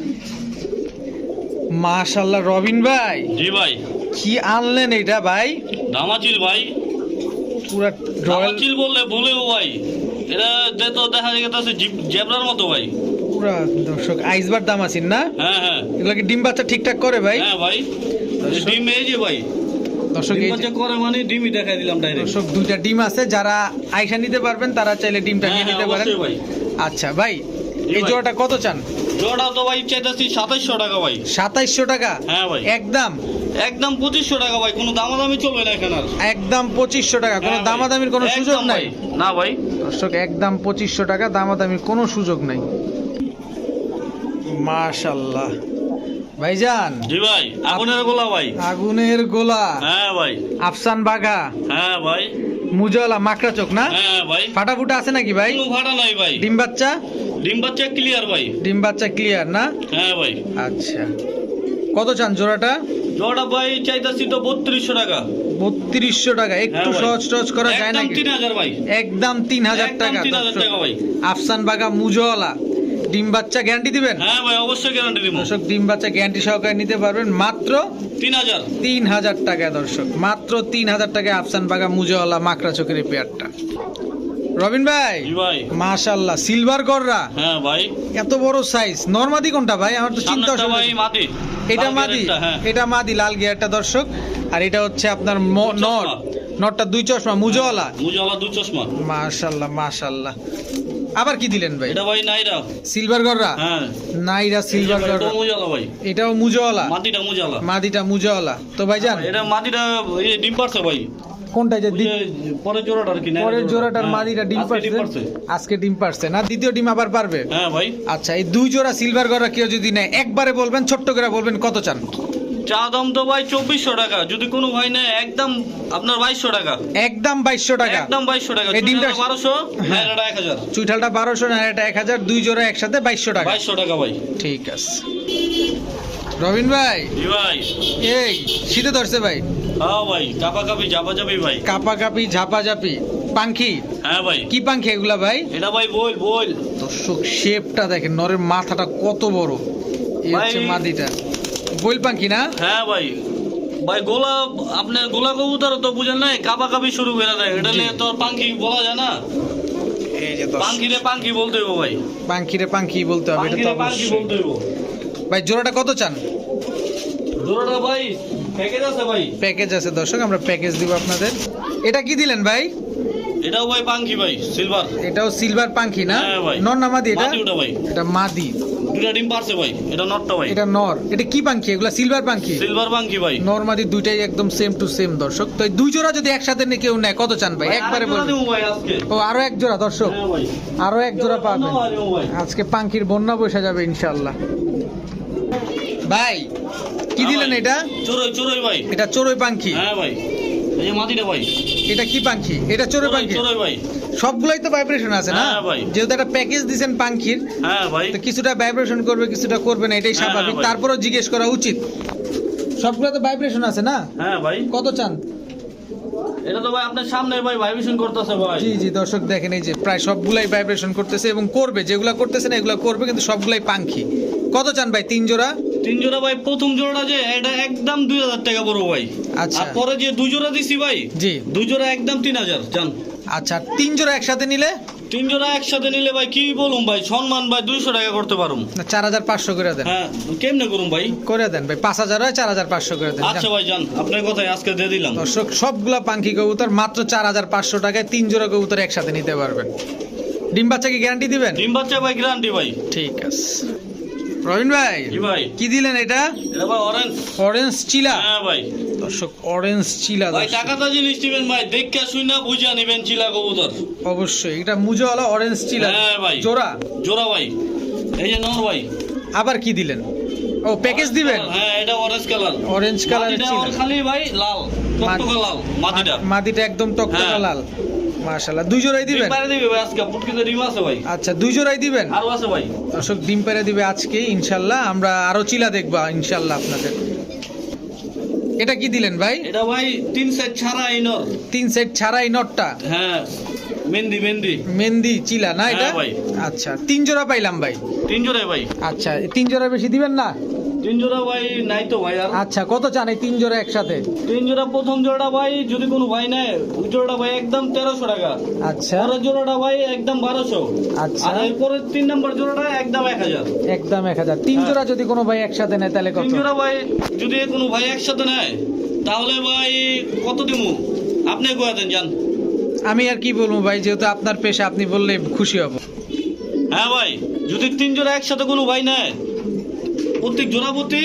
মাশাআল্লাহ রবিন ভাই জি ভাই কি আনলেন এটা ভাই? দামাচিল ভাই। পুরা রয়্যাল, দামাচিল বললে ভুলেও ভাই এটা তো দেখা যাচ্ছে জেব্রার মতো ভাই। পুরা দর্শক আইসবার দাম আছেন না? হ্যাঁ হ্যাঁ এগুলো কি ডিম বাচ্চা ঠিকঠাক করে ভাই? হ্যাঁ ভাই ডিম এই যে ভাই দর্শক ডিম এই যে- বাচ্চা করে মানে ডিমই দেখাই দিলাম ডাইরেক্ট। দর্শক দুইটা ডিম আছে, যারা আইসা নিতে পারবেন তারা চাইলে ডিমটা হ্যাঁ নিয়ে হ্যাঁ নিতে পারেন। অবশ্যই ভাই। আচ্ছা ভাই এই ভাই। জোড়াটা কত চান? জোড়া তো ভাই চাইতেছি 2700 টাকা ভাই। 2700 টাকা? হ্যাঁ ভাই একদম একদম 2500 টাকা ভাই, কোনো দামাদামি চলবে না এখানে আর। একদম 2500 টাকা, কোনো হ্যাঁ ভাই, দামাদামির কোনো সুযোগ একদম নাই? ভাই। না ভাই দর্শক একদম 2500 টাকা, দামাদামির কোনো সুযোগ নাই। মাশাআল্লাহ ভাইজান জি ভাই আগুনের গোলা ভাই। আগুনের গোলা, হ্যাঁ ভাই আফসান বাঘা, হ্যাঁ ভাই মুজলা মাকড়া চোখ না? হ্যাঁ ভাই ফাটাফুটা আছে নাকি ভাই? কোনো ভাড়া নাই ভাই। ডিম বাচ্চা? ডিম বাচ্চা ক্লিয়ার ভাই। ডিম বাচ্চা ক্লিয়ার না? হ্যাঁ ভাই আচ্ছা কত চান জোড়াটা? জোড়া ভাই চাইতেছি তো 3200 টাকা। 3200 টাকা? একটু হ্যাঁ ভাই। সহজ টহজ করা যায় একদম নাকি? 3000 ভাই। একদম 3000 একদম টাকা। 3000 টাকা ভাই। আফসান বাঘা মুজলা ডিম বাচ্চা গ্যারান্টি দিবেন? হ্যাঁ ভাই অবশ্যই গ্যারান্টি দিব। দর্শক ডিম বাচ্চা গ্যারান্টি সহকারে নিতে পারবেন মাত্র 3000। 3000 টাকা। দর্শক মাত্র 3000 টাকায় আফসান বাঘা মুজওয়ালা মাকড়া চোখের এই পেয়ারটা। রবিন ভাই জি ভাই মাশাআল্লাহ সিলভার গররা, হ্যাঁ ভাই এত বড় সাইজ। নরমাদি কোনটা ভাই? আমার তো চিন্তা সামনেরটা ভাই মাদি। এটা লাল মাদি, গেরেটটা, হ্যাঁ। এটা মাদি লাল গিয়ারটা দর্শক। আর এটা হচ্ছে আপনার নর, নরটা 2 চশমা মুজওয়ালা। মুজওয়ালা 2 চশমা। মাশাআল্লাহ মাশাআল্লাহ। আবার কি দিলেন ভাই? এটা ভাই নাইরা। সিলভার গররা? হ্যাঁ নাইরা সিলভার এটা গররা, মুজওয়ালা ভাই। এটাও মুজওয়ালা? মাদিটা মুজওয়ালা। মাদিটা মুজওয়ালা। তো ভাইজান এটা মাদিটা এই ডিম পারছে ভাই। কোনটা যে ওই যে পরের জোড়াটা আর কি না। পরের জোড়াটার হ্যাঁ, মাদিটা ডিম আজকে পারছে? আজকে ডিম পারছে না? দ্বিতীয় ডিম আবার পারবে? হ্যাঁ ভাই আচ্ছা এই 2 জোড়া সিলভার গররা কেউ যদি নেয় একবারে বলবেন, ছোট্ট করে বলবেন কত চান? চা দাম তো ভাই 2400 টাকা। যদি কোনো ভাই নেয় একদম আপনার 2200 টাকা। একদম 2200 টাকা? একদম 2200 টাকা। এই ডিমটা 1200 নাইরাটা 1000। চুইঠালটা 1200 না এটা 1000, 2 জোড়া একসাথে 2200 টাকা। 2200 টাকা ভাই। ঠিক আছে রবিন ভাই জি ভাই এই শীতে ধরছে ভাই, হ্যাঁ ভাই কাপা কাপি জাপা জাপি ভাই। কাপা কাপি ঝাপা ঝাপি পাঙ্খি? হ্যাঁ ভাই কি পাঙ্খি এগুলা ভাই? এটা ভাই বল দর্শক শেপটা দেখেন, নরের মাথাটা কত বড়। এই হচ্ছে ভাই- মাদিটা, বইল পাঙ্খি না? হ্যাঁ ভাই ভাই গোলা আপনার গোলা কবুতর তো বুঝেন নাই, কাপা কাপি শুরু করে দেয়। এটা নিয়ে তো আর পাঙ্খি বলা যায় না। এই যে দর্শক, পাঙ্কি রে পাঙ্কি বলতে হইব ভাই, পাঙ্খিরে পাঙ্খি বলতে হবে, এটা পাঙ্কি তো রে পাঙ্কি অবশ্যই। বলতে হইব। ভাই জোড়াটা কত চান? জোড়াটা ভাই প্যাকেজ আছে ভাই, প্যাকেজ আছে দর্শক, আমরা প্যাকেজ দিব আপনাদের। এটা কি দিলেন ভাই? এটাও ভাই পাঙ্কি ভাই, সিলভার। এটাও সিলভার পাঙ্খি না? হ্যাঁ ভাই। নর না মাদি এটা? মাদি ওটা ভাই, এটা মাদি। দুটা ডিম পারছে ভাই, এটা নটটা ভাই, এটা নর। এটা কি পাঙ্খি? এগুলা সিলভার পাঙ্খি। সিলভার পাঙ্কি ভাই। নর মাদি দুইটাই একদম সেম টু সেম দর্শক। তো এই দুই জোড়া যদি একসাথে নিয়ে কেউ নেয় কত চান ভাই? একবারে আরেক জোড়া বলুন। দেবো ভাই আজকে। ও আরো এক জোড়া দর্শক, হ্যাঁ ভাই, আরো এক জোড়া পাবেন। ধন্যবাদ ভাই। আজকে পাঙ্খির বন্যা বসে যাবে ইনশাআল্লাহ। ভাই কি হ্যাঁ দিলেন ভাই। এটা? চড়ুই চড়ুই ভাই। এটা চড়ুই পাঙ্খি। হ্যাঁ ভাই, এই যে মাটিটা ভাই, এটা কি পাঙ্খি? এটা চড়ুই পাঙ্খি। চড়ুই ভাই। সবগুলাই তো ভাইব্রেশন আছে না? হ্যাঁ ভাই। যেহেতু একটা প্যাকেজ দিবেন পাঙ্খির, হ্যাঁ ভাই, তো কিছুটা ভাইব্রেশন করবে, কিছুটা করবে না, এটাই হ্যাঁ, স্বাভাবিক। ভাই। তারপরেও জিজ্ঞেস করা উচিত। সবগুলো তো ভাইব্রেশন আছে না? হ্যাঁ ভাই। কত চান? এটা তো ভাই আপনার সামনে ভাই ভাইব্রেশন করতেছে ভাই। জি জি দর্শক দেখেন, এই যে প্রায় সবগুলাই ভাইব্রেশন করতেছে এবং করবে। যেগুলা করতেছে না এগুলা করবে, কিন্তু সবগুলাই পাঙ্খি। কত চান ভাই? 3 জোড়া? 3 জোড়া ভাই, প্রথম জোড়াটা যে এটা একদম 2000 টাকা পড়বো ভাই। আচ্ছা। আর পরে যে 2 জোড়া দিছি ভাই, জি। 2 জোড়া একদম 3000 জান। আচ্ছা, 3 জোড়া একসাথে নিলে? 3 জোড়া একসাথে নিলে ভাই কি বলুম ভাই, সম্মান ভাই 200 টাকা করতে পারুম। না 4500 করে দেন। হ্যাঁ, কেমনে করুম ভাই? করে দেন ভাই, 5000 হয় 4500 করে দেন। আচ্ছা ভাই জান, আপনার কথাই আজকে দিয়ে দিলাম। দর্শক সবগুলা পাঙ্খি কবুতর মাত্র 4500 টাকায় 3 জোড়া কবুতর একসাথে নিতে পারবেন। ডিম বাচ্চা কি গ্যারান্টি দিবেন? ডিম বাচ্চা ভাই গ্যারান্টি ভাই। ঠিক আছে। রবিন ভাই জি ভাই, কি দিলেন এটা? এটা ভাই অরেঞ্জ। অরেঞ্জ চিলা। হ্যাঁ ভাই, দর্শক অরেঞ্জ চিলা ভাই দর্শক। টাকাটা জিনিস দিবেন ভাই, দেখে শুনে বুঝা নেবেন চিলা কবুতর। অবশ্যই এটা মুজোওয়ালা অরেঞ্জ চিলা। হ্যাঁ ভাই। জোড়া। জোড়া ভাই, এই যে নর ভাই। আবার কি দিলেন? ও প্যাকেজ দিবেন? হ্যাঁ, এটা অরেঞ্জ কালার। অরেঞ্জ কালারের চিলা। খালি ভাই লাল, টকটকা লাল মাটিটা। মাদিটা একদম টকটকা হ্যাঁ। লাল। মাশাআল্লাহ, 2 জোড়াই দিবেন? ডিম পারে দিবে ভাই আজকে, পুটকিতে ডিম আছে ভাই। আচ্ছা 2 জোড়াই দিবেন? আরো আছে ভাই। দর্শক ডিম পেরে দিবে আজকে ইনশাল্লাহ। আমরা আরো চিলা দেখবো ইনশাল্লাহ আপনাদের। এটা কি দিলেন ভাই? এটা ভাই 3 সেট ছাড়া এই নর। 3 সেট ছাড়াই নটটা। হ্যাঁ, মেহেন্দি মেহেন্দি। মেহেন্দি চিলা না এটা? হ্যাঁ ভাই। আচ্ছা 3 জোড়া পাইলাম ভাই। 3 জোড়া ভাই। আচ্ছা 3 জোড়া বেশি দিবেন না? 3 জোড়া ভাই নাই তো ভাই আর। আচ্ছা কত চান এই 3 জোড়া একসাথে? 3 জোড়া, প্রথম জোড়াটা ভাই যদি কোনো ভাই নেয়, ওই জোড়াটা ভাই একদম 1300 টাকা। আচ্ছা পরের জোড়াটা ভাই একদম 1200। আচ্ছা। আর এরপরের 3 নম্বর জোড়াটা একদম 1000। একদম 1000। 3 জোড়া যদি কোনো ভাই একসাথে নেয় তাহলে কত? 3 জোড়া ভাই যদি কোনো ভাই একসাথে নেয়, তাহলে ভাই কত দিমু আপনি কয়ে দেন জান। আমি আর কি বলবো ভাই, যেহেতু আপনার পেশা, আপনি বললে খুশি হব। হ্যাঁ ভাই, যদি 3 জোড়া একসাথে কোনো ভাই নেয়, প্রত্যেক জোড়া প্রতি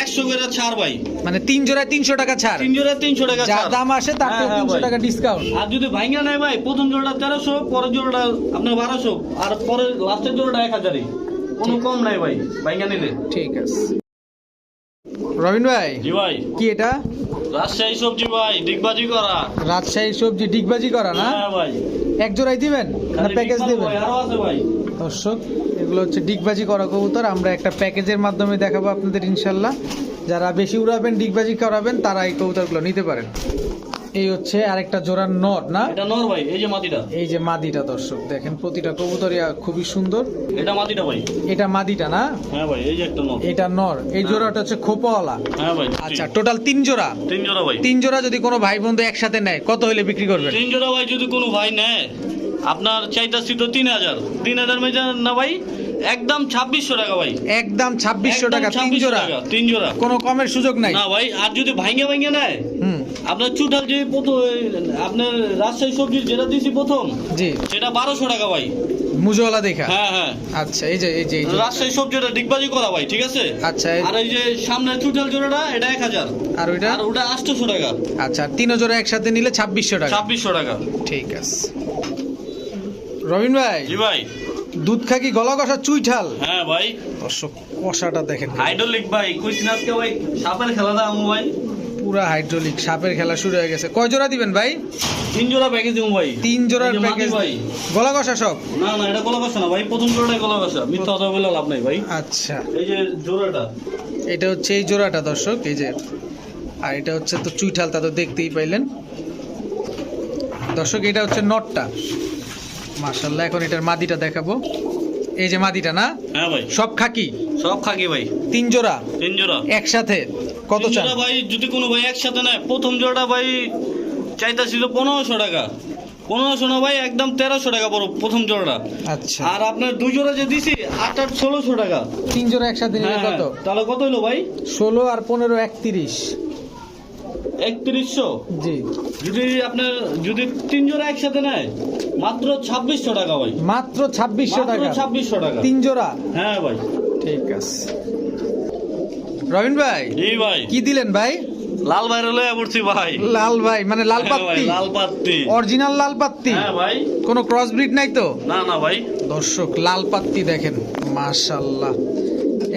100 করে ছাড় ভাই। মানে 3 জোড়ায় 300 টাকা ছাড়। 3 জোড়া 300 টাকা যা ছাড়। দাম আসে তার হ্যাঁ, থেকে হ্যাঁ 300 ভাই। টাকা ডিসকাউন্ট। আর যদি ভাঙা নেয় ভাই, প্রথম জোড়াটা 1300, পরের জোড়াটা আপনার 1200, আর পরের লাস্টের জোড়াটা 1000। কোনো কম নাই ভাই ভাঙা নিলে। ঠিক আছে। রবিন ভাই জি ভাই, কি এটা? রাজশাহী সবজি ভাই, ডিগবাজি করা। রাজশাহী সবজি ডিগবাজি করা না? হ্যাঁ ভাই, এক জোড়াই দিবেন না খালি প্যাকেজ ডিগবাজি দিবেন? ভাই, আরো আছে ভাই। দর্শক এগুলো হচ্ছে ডিগবাজি করা কবুতর। আমরা একটা প্যাকেজের মাধ্যমে দেখাবো আপনাদের ইনশাল্লাহ। যারা বেশি উড়াবেন, ডিগবাজি করাবেন, তারা এই কবুতরগুলো নিতে পারেন। এই হচ্ছে আরেকটা জোড়ার নর না? এটা নর ভাই, এই যে মাটিটা। এই যে মাদিটা দর্শক দেখেন, প্রতিটা কবুতরই খুবই সুন্দর। এটা মাটিটা ভাই। এটা মাদিটা না? হ্যাঁ ভাই, এই যে একটা নর। এটা নর। এই জোড়াটা হচ্ছে খোপাওয়ালা। হ্যাঁ ভাই। আচ্ছা টোটাল 3 জোড়া? 3 জোড়া ভাই। 3 জোড়া যদি কোনো ভাই বন্ধু একসাথে নেয় কত হলে বিক্রি করবেন? 3 জোড়া ভাই যদি কোনো ভাই নেয়, আপনার চাইতাছি তো 3000। 3000 মেজা না ভাই, একদম 2600 টাকা ভাই। একদম 2600 টাকা 3 2600 জোড়া? টাকা, 3 জোড়া। কোনো কমের সুযোগ নাই? না ভাই, আর যদি ভাঙে ভাঙে নেয়, হুম আপনার চুটাল যে প্রথম আপনার রাজশাহী সবজি যেটা দিয়েছি প্রথম, জি। সেটা 1200 টাকা ভাই। মুজওয়ালা দেখা? হ্যাঁ হ্যাঁ। আচ্ছা এই যে এই যে এই যে। রাজশাহী সবজিটা ডিগবাজি করা ভাই, ঠিক আছে। আচ্ছা আর এই যে সামনের চুটাল জোড়াটা, এটা 1000। আর ওইটা? আর ওটা 800 টাকা। আচ্ছা 3 জোড়া একসাথে নিলে 2600 টাকা। 2600 টাকা। ঠিক আছে। রবিন ভাই জি ভাই। দুধ খাকি গলা কষা চুইঠাল। হ্যাঁ ভাই, দর্শক কষাটা দেখেন, হাইড্রোলিক ভাই, কইছিন আজকে ভাই সাপের খেলাটা আমু ভাই। পুরা হাইড্রোলিক সাপের খেলা শুরু হয়ে গেছে। কয় জোড়া দিবেন ভাই? 3 জোড়া প্যাকেজ দিমু ভাই। 3 জোড়ার এই যে মাটি প্যাকেজ ভাই। গলা কষা সব? না না, এটা গলা কষা না ভাই, প্রথম জোড়াটাই গলা কষা। মিথ্যা কথা বলে লাভ নাই ভাই। আচ্ছা এই যে জোড়াটা, এটা হচ্ছে এই জোড়াটা দর্শক, এই যে। আর এটা হচ্ছে তো চুইঠাল, তা তো দেখতেই পাইলেন দর্শক। এটা হচ্ছে নটটা। মাশাআল্লাহ, এখন এটার মাদিটা দেখাবো। এই যে মাদিটা না? হ্যাঁ ভাই, সব খাকি? সব খাকি ভাই। 3 জোড়া 3 জোড়া একসাথে কত 3 চান? জোড়া ভাই যদি কোনো ভাই একসাথে নেয়, প্রথম জোড়াটা ভাই চাইতাছিল 1500 টাকা। 1500 না ভাই, একদম 1300 টাকা পড়ো প্রথম জোড়াটা। আচ্ছা, আর আপনার 2 জোড়া যে দিছি 8 8 1600 টাকা। 3 জোড়া একসাথে নিলে হ্যাঁ, কত? তাহলে কত হলো ভাই? 16 আর 15 31। 3100। জি, যদি 3 জোড়া একসাথে নেয় মাত্র 2600 টাকা ভাই। মাত্র 2600 টাকা, 2600 টাকা। 3 জোড়া। হ্যাঁ ভাই। ঠিক আছে রবিন ভাই, জি ভাই। কি দিলেন ভাই? লাল ভাই রলে পড়ছি ভাই। লাল ভাই মানে লাল হ্যাঁ ভাই, পাত্তি, লাল পাত্তি। অরিজিনাল লাল পাত্তি। হ্যাঁ ভাই। কোনো ক্রস ব্রিড নাই তো? না না ভাই। দর্শক লাল পাত্তি দেখেন, মাশাআল্লাহ,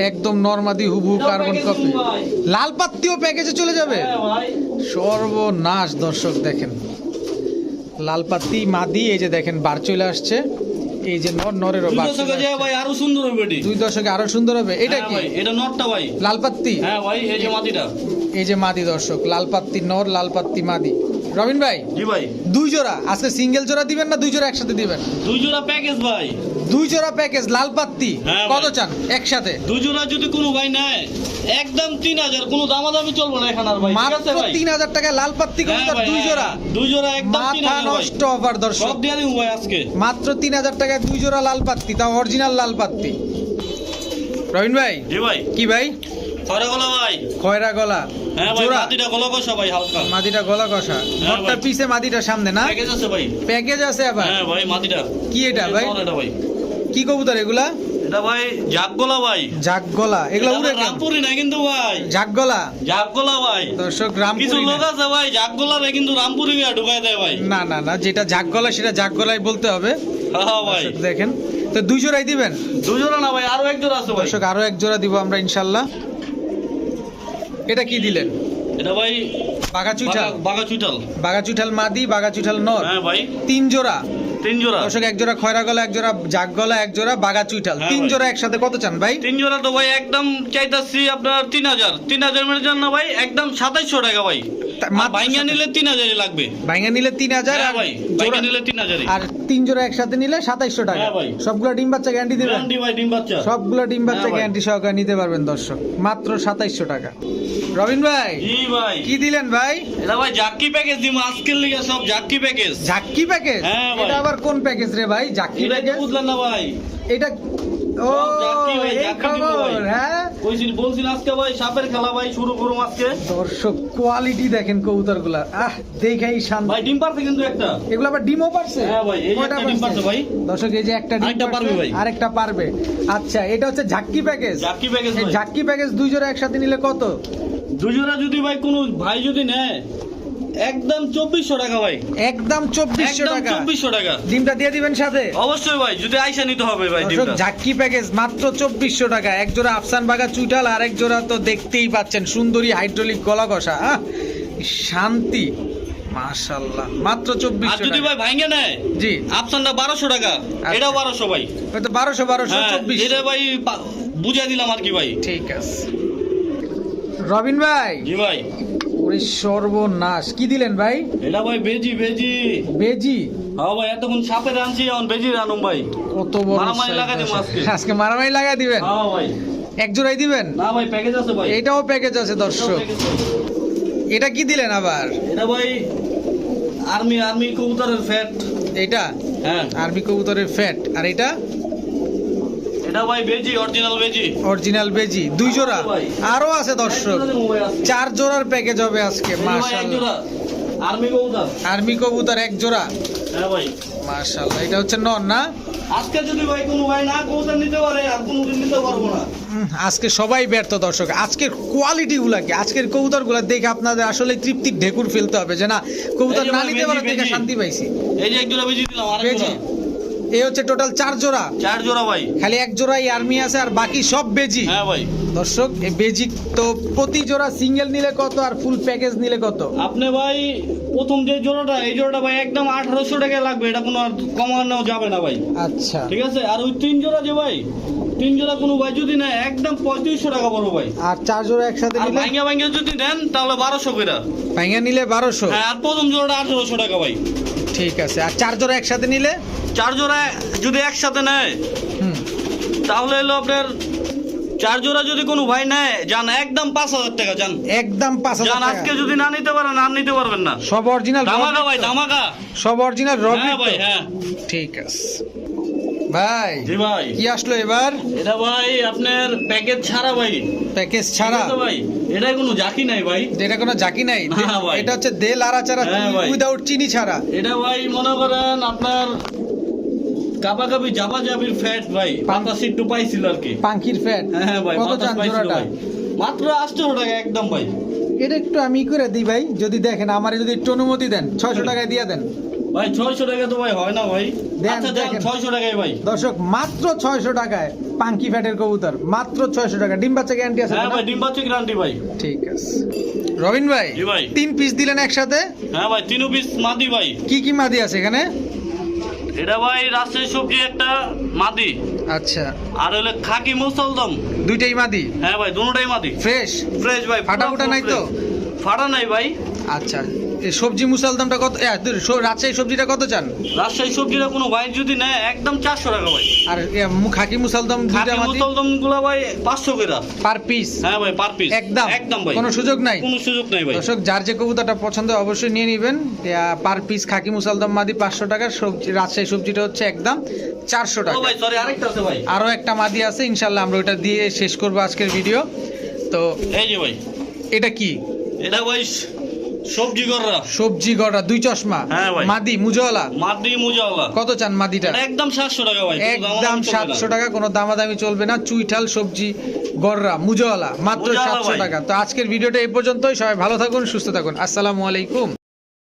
একদম নরমাদি হুবহু কার্বন কপি। ভাই। লাল পাত্তিও প্যাকেজে চলে যাবে? হ্যাঁ ভাই। সর্বনাশ। দর্শক দেখেন লাল পাত্তি মাদি, এই যে দেখেন বার চলে আসছে, এই যে নরেরও 2 বার দশকে চলে যায় আসছে। ভাই, আরো সুন্দর হবে এটি। 2 দশকে আরো সুন্দর হবে। এটা হ্যাঁ কি ভাই, এটা নটটা ভাই। লাল পাত্তি? হ্যাঁ ভাই, এই যে মাটিটা। এই যে মাদি দর্শক, লাল পাত্তি নর, লাল পাত্তি মাদি। রবিন ভাই, জি ভাই। 2 জোড়া আজকে সিঙ্গেল জোড়া দিবেন না 2 জোড়া একসাথে দিবেন? 2 জোড়া প্যাকেজ ভাই। 2 জোড়া প্যাকেজ লাল পাত্তি। হ্যাঁ কত ভাই। চান একসাথে? 2 জোড়া যদি কোনো ভাই নেয় একদম 3000, কোনো দামাদামি চলবে না এখানে আর ভাই। ঠিক মাত্র আছে ভাই? 3000 টাকায় লাল পাত্তি হ্যাঁ কবুতর ভাই, 2 জোড়া। 2 জোড়া একদম মাথা 3000 ভাই। নষ্ট অফার দর্শক। সব দিয়ে দিন ভাই আজকে। মাত্র 3000 টাকায় 2 জোড়া লাল পাত্তি, তাও অরিজিনাল লাল পাত্তি। রবিন ভাই, জি ভাই। কি ভাই? খরা গলা ভাই। খয়রা গলা হ্যাঁ ভাই, জোড়া, মাটিটা গলা কষা ভাই হালকা। মাদিটা গলা কষা, নটটা ভাই। পিছে মাদিটা সামনে না? প্যাকেজ আছে ভাই। প্যাকেজ আছে আবার? হ্যাঁ ভাই, মাটিটা। কি এটা ভাই? এটা ভাই। কি কবুতর এগুলা? এটা ভাই জাগ গলা ভাই। জাগ গলা, এগুলা এটা উড়ে আবার কেন? রামপুরি না কিন্তু ভাই। জাগ গলা জাগ গলা ভাই। দর্শক, কিছু রামপুরি লোক না। আছে ভাই জাগ গলা রে কিন্তু রামপুরি গিয়ে ঢুকাই দেয় ভাই। না না না, যেটা জাগ গলা সেটা জাগ গলাই বলতে হবে। হ্যাঁ ভাই। দর্শক দেখেন, তো 2 জোড়াই দিবেন? 2 জোড়া না ভাই, আরো 1 জোড়া আছে ভাই। দর্শক আরো 1 জোড়া দিব আমরা ইনশাল্লাহ। এটা কি দিলেন? এটা ভাই বাঘা চুইঠাল। বাঘা চুইটাল। বাঘা চুইঠাল মাদি, বাঘা চুইঠাল নর। হ্যাঁ ভাই। 3 জোড়া 3 জোড়া। দর্শক, 1 জোড়া খয়রা গলা, 1 জোড়া জাগ গলা, 1 জোড়া বাঘা চুইঠাল। হ্যাঁ 3 ভাই। জোড়া একসাথে কত চান ভাই? 3 জোড়া তো ভাই একদম চাইতাছি আপনার 3000। 3000 এর জন্য ভাই একদম 2700 টাকা ভাই। মাত্র ভাইঙ্গা নিলে 3000 লাগবে। ভাঙা নিলে 3000, হ্যাঁ আর ভাই, জোড়া- ভাইঙ্গা নিলে 3000। আর 3 জোড়া একসাথে নিলে 2700 টাকা। হ্যাঁ ভাই। সবগুলো ডিম বাচ্চা গ্যারান্টি দিবেন? গ্যারান্টি ভাই, ডিম বাচ্চা। সবগুলো ডিম বাচ্চা হ্যাঁ ভাই। গ্যারান্টি সহকারে নিতে পারবেন দর্শক, মাত্র 2700 টাকা। রবিন ভাই, জি ভাই। কি দিলেন ভাই? এটা ভাই জাক্কি প্যাকেজ দিম আজকের লিগে, সব জাক্কি প্যাকেজ। ঝাক্কি প্যাকেজ? হ্যাঁ ভাই। এটা আবার কোন প্যাকেজ রে ভাই? ঝাক্কি এটা তো প্যাকেজ? বুঝলেন না ভাই। এটা ও সব ঝাক্কি ভাই, এই ঝাক্কি দিব ভাই। খবর, হ্যাঁ বলছিল আজকে ভাই সাপের খেলা ভাই শুরু করুম আজকে। দর্শক কোয়ালিটি দেখেন কবুতর গুলা, দেখেই শান্তি। ভাই ডিম পারছে কিন্তু একটা। এগুলো আবার ডিমও পারছে? হ্যাঁ ভাই, এই যে কয়টা একটা ডিম পারছে ভাই। দর্শক, এই যে একটা ডিম আরেকটা পারবে ভাই। আরেকটা পারবে। আচ্ছা, এটা হচ্ছে ঝাক্কি প্যাকেজ। জাক্কি প্যাকেজ এই ভাই। ঝাক্কি প্যাকেজ 2 জোড়া একসাথে নিলে কত? 2 জোড়া যদি ভাই কোনো ভাই যদি নেয় একদম 2400 টাকা ভাই। একদম 2400 একদম টাকা। 2400 টাকা। ডিমটা দিয়ে দিবেন সাথে? অবশ্যই ভাই, যদি আইসা নিতে হবে ভাই দর্শক, ডিমটা। ঝাক্কি প্যাকেজ মাত্র 2400 টাকা। 1 জোড়া আফসান বাগা চুইটাল, আর 1 জোড়া তো দেখতেই পাচ্ছেন সুন্দরী হাইড্রোলিক গলা কষা। শান্তি, মাশাআল্লাহ, মাত্র আর 2400 যদি টাকা। ভাই ভাঙে নেয় জি, আপসানটা 1200 টাকা। এটাও 1200 ভাই। হয়তো 1200 হ্যাঁ, 2400। এটা ভাই বুঝাই দিলাম আর কি ভাই। ঠিক আছে রবিন ভাই, জি ভাই। ওরে সর্বনাশ, কি দিলেন ভাই? এটা ভাই বেজি বেজি। বেজি? হ্যাঁ ভাই, এতক্ষণ সাপের আনছি, এখন বেজি আনুম ভাই। কত বড় মারামারি size লাগাই দিবো দর্শক। আজকে। আজকে মারামারি লাগাই দিবেন? হ্যাঁ ভাই। 1 জোড়াই দিবেন? না ভাই, প্যাকেজ আছে ভাই। এটাও প্যাকেজ আছে দর্শক। এটা কি দিলেন আবার? এটা ভাই আর্মি কবুতরের ফ্যাট। এটা হ্যাঁ, আরবি কবুতরের ফ্যাট। আর এটা এটা ভাই বেজি, অরিজিনাল বেজি। অরিজিনাল বেজি 2 জোড়া। ভাই। আরো আছে দর্শক, 4 জোড়ার প্যাকেজ হবে আজকে। মাশাআল্লাহ, আর্মি কবুতর। আর্মি কবুতর 1 জোড়া। হ্যাঁ ভাই। মাশাআল্লাহ, এটা হচ্ছে নর না? আজকে যদি ভাই কোনো ভাই না কবুতর নিতে পারে, আর কোনোদিন নিতে পারবো না। আজকে সবাই ব্যর্থ দর্শক। আজকের কোয়ালিটি গুলাকে, আজকের কবুতর গুলা দেখে আপনাদের আসলে তৃপ্তির ঢেকুর ফেলতে হবে যে না, কবুতর এই যে না ভাই, নিতে পারে বেজি, দেখে বেজি। শান্তি পাইছি। এই যে 1 জোড়া বেজি দিলাম, আর বেজি, এই হচ্ছে টোটাল 4 জোড়া। 4 জোড়া ভাই। খালি 1 জোড়াই আর্মি আছে, আর বাকি সব বেজি। হ্যাঁ ভাই। দর্শক, এই বেজি তো প্রতি জোড়া সিঙ্গেল নিলে কত, আর ফুল প্যাকেজ নিলে কত? আপনি ভাই প্রথম যে জোড়াটা, এই জোড়াটা ভাই একদম 1800 টাকা লাগবে। এটা কোনো আর কমানো যাবে না ভাই। আচ্ছা, ঠিক আছে। আর ওই 3 জোড়া যে ভাই, 3 জোড়া কোনো ভাই যদি নেয় একদম 3500 টাকা পড়বে ভাই। আর 4 জোড়া একসাথে আর নিলে? ভাঙ্গা ভাঙ্গা যদি নেন তাহলে 1200 করে। ভাঙা নিলে 1200। হ্যাঁ, আর প্রথম জোড়াটা 1800 টাকা ভাই। ঠিক আছে। আর 4 জোড়া একসাথে নিলে? 4 জোড়া যদি একসাথে নেয় হুম, তাহলে হলো আপনার চার জোড়া যদি কোনো ভাই নেয় যান একদম 5,000 টাকা যান। একদম 5,000 যান টাকা। আজকে যদি না নিতে পারেন আর নিতে পারবেন না। সব অরিজিনাল ধামাকা ভাই ধামাকা। সব অরিজিনাল রবি। হ্যাঁ ভাই হ্যাঁ। ঠিক আছে ভাই। জি ভাই। কি আসলো এবার? এটা ভাই আপনার প্যাকেজ ছাড়া ভাই। প্যাকেজ ছাড়া? ঠিক আছে ভাই, এটা কোনো জাকি নাই ভাই। এটা কোনো জাকি নাই? হ্যাঁ ভাই। এটা হচ্ছে দে লারা ছাড়া, হ্যাঁ ভাই। উইদাউট চিনি ছাড়া। এটা ভাই মনে করেন আপনার কাবাকাবি জাবির ফ্যাট ভাই, বাতাস একটু পাইছিল আর কি। পাঙ্কির ফ্যাট। হ্যাঁ ভাই, কত বাতাস চান পাইছিল জোড়াটা? ভাই। মাত্র 800 টাকা একদম ভাই। এটা একটু আমি করে দিই ভাই, যদি দেখেন আমার যদি একটু অনুমতি দেন 600 টাকায় দিয়ে দেন ভাই 600 টাকা তো ভাই হয় না ভাই। দেন, আচ্ছা দেন দেখেন। 600 টাকায় ভাই। দর্শক মাত্র 600 টাকায় পাঙ্কি ফ্যাটের কবুতর, মাত্র 600 টাকা। ডিম বাচ্চা গ্যারান্টি আছে তো হ্যাঁ না? ভাই, ডিম বাচ্চা গ্যারান্টি ভাই। ঠিক আছে রবিন ভাই। জি ভাই। 3 পিস দিলেন একসাথে? হ্যাঁ ভাই, 3 পিস মাদি ভাই। কি কি মাদি আছে এখানে? এটা ভাই রাজশাহী সবজি একটা মাদি, আচ্ছা, আর হলো খাকি মুসলদম। দুইটাই মাদি? হ্যাঁ ভাই, দুটোটাই মাদি। ফ্রেশ? ফ্রেশ ভাই, ফাটা ফুটা নাই তো? ফাটা নাই ভাই। আচ্ছা, এই সবজি মুসালদমটা কত? রাজশাহী সবজিটা কত চান? রাজশাহী সবজিটা কোনো ভাই যদি নেয় একদম 400 টাকা ভাই। আর খাকি মুসালদম দুইটা খাকি মাদি মুসলদম গুলা ভাই 500 করে। Per piece? হ্যাঁ ভাই, পার পিস। একদম একদম ভাই, কোনো সুযোগ নাই? কোনো সুযোগ নাই ভাই। দর্শক যার যে কবুতরটা পছন্দ হয় অবশ্যই নিয়ে নেবেন। পার পিস খাকি মুসালদম মাদি 500 টাকা, সবজি রাজশাহী সবজিটা হচ্ছে একদম 400 ও টাকা। ভাই সরি, আরেকটা আছে ভাই। আরো একটা মাদি আছে, ইনশাল্লাহ আমরা ওটা দিয়ে শেষ করব আজকের ভিডিও। তো এই যে ভাই, এটা কি? এটা ভাই সবজি গররা। সবজি গড়া, দুই চশমা। হ্যাঁ ভাই। মাদি মুজওয়ালা? মাদি মুজাওয়ালা। কত চান মাদিটা? এটা একদম 700 টাকা ভাই। কোনো একদম দামাদামি চলবে না। 700 টাকা, কোনো দামাদামি চলবে না। চুইঠাল সবজি গড়রা মুজওয়ালা মাত্র মুজাওয়ালা 700 ভাই। টাকা। তো আজকের ভিডিওটা এই পর্যন্তই। সবাই ভালো থাকুন, সুস্থ থাকুন। আসসালামু আলাইকুম।